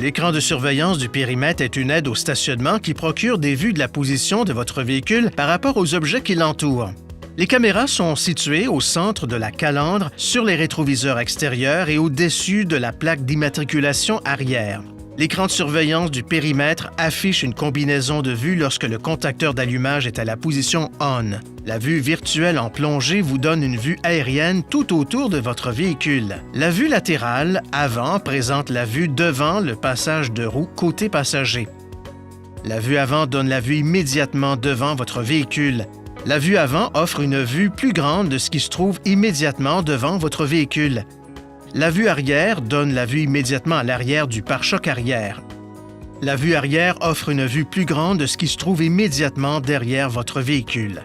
L'écran de surveillance du périmètre est une aide au stationnement qui procure des vues de la position de votre véhicule par rapport aux objets qui l'entourent. Les caméras sont situées au centre de la calandre, sur les rétroviseurs extérieurs et au-dessus de la plaque d'immatriculation arrière. L'écran de surveillance du périmètre affiche une combinaison de vues lorsque le contacteur d'allumage est à la position ON. La vue virtuelle en plongée vous donne une vue aérienne tout autour de votre véhicule. La vue latérale, avant, présente la vue devant le passage de roue côté passager. La vue avant donne la vue immédiatement devant votre véhicule. La vue avant offre une vue plus grande de ce qui se trouve immédiatement devant votre véhicule. La vue arrière donne la vue immédiatement à l'arrière du pare-choc arrière. La vue arrière offre une vue plus grande de ce qui se trouve immédiatement derrière votre véhicule.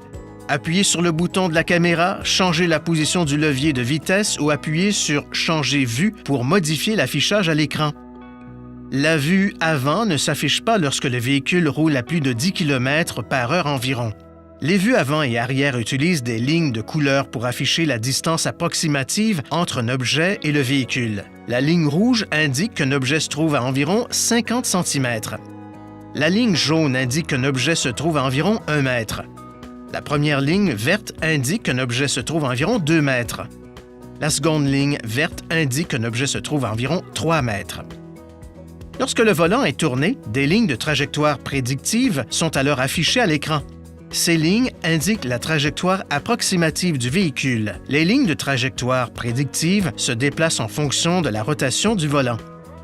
Appuyez sur le bouton de la caméra, changez la position du levier de vitesse ou appuyez sur « Changer vue » pour modifier l'affichage à l'écran. La vue avant ne s'affiche pas lorsque le véhicule roule à plus de 10 km/h environ. Les vues avant et arrière utilisent des lignes de couleur pour afficher la distance approximative entre un objet et le véhicule. La ligne rouge indique qu'un objet se trouve à environ 50 cm. La ligne jaune indique qu'un objet se trouve à environ 1 mètre. La première ligne verte indique qu'un objet se trouve à environ 2 mètres. La seconde ligne verte indique qu'un objet se trouve à environ 3 mètres. Lorsque le volant est tourné, des lignes de trajectoire prédictives sont alors affichées à l'écran. Ces lignes indiquent la trajectoire approximative du véhicule. Les lignes de trajectoire prédictive se déplacent en fonction de la rotation du volant.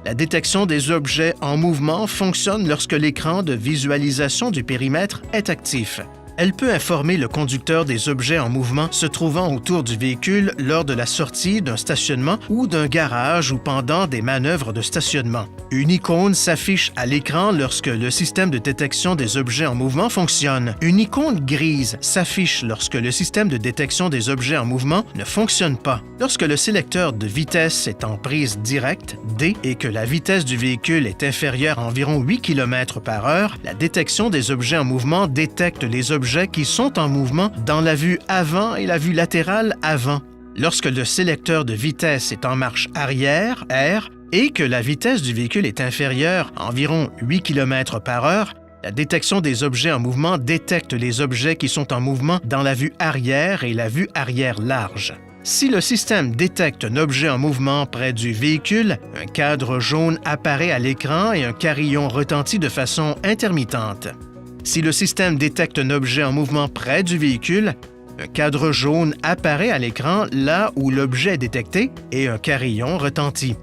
La détection des objets en mouvement fonctionne lorsque l'écran de visualisation du périmètre est actif. Elle peut informer le conducteur des objets en mouvement se trouvant autour du véhicule lors de la sortie d'un stationnement ou d'un garage ou pendant des manœuvres de stationnement. Une icône s'affiche à l'écran lorsque le système de détection des objets en mouvement fonctionne. Une icône grise s'affiche lorsque le système de détection des objets en mouvement ne fonctionne pas. Lorsque le sélecteur de vitesse est en prise directe, D, et que la vitesse du véhicule est inférieure à environ 8 km/h, la détection des objets en mouvement détecte les objets qui sont en mouvement dans la vue avant et la vue latérale avant. Lorsque le sélecteur de vitesse est en marche arrière, R, et que la vitesse du véhicule est inférieure à environ 8 km/h, la détection des objets en mouvement détecte les objets qui sont en mouvement dans la vue arrière et la vue arrière large. Si le système détecte un objet en mouvement près du véhicule, un cadre jaune apparaît à l'écran et un carillon retentit de façon intermittente. Si le système détecte un objet en mouvement près du véhicule, un cadre jaune apparaît à l'écran là où l'objet est détecté et un carillon retentit.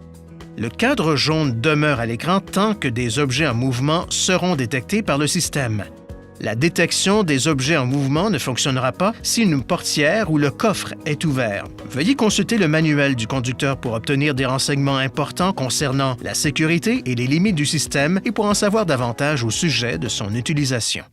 Le cadre jaune demeure à l'écran tant que des objets en mouvement seront détectés par le système. La détection des objets en mouvement ne fonctionnera pas si une portière ou le coffre est ouvert. Veuillez consulter le manuel du conducteur pour obtenir des renseignements importants concernant la sécurité et les limites du système et pour en savoir davantage au sujet de son utilisation.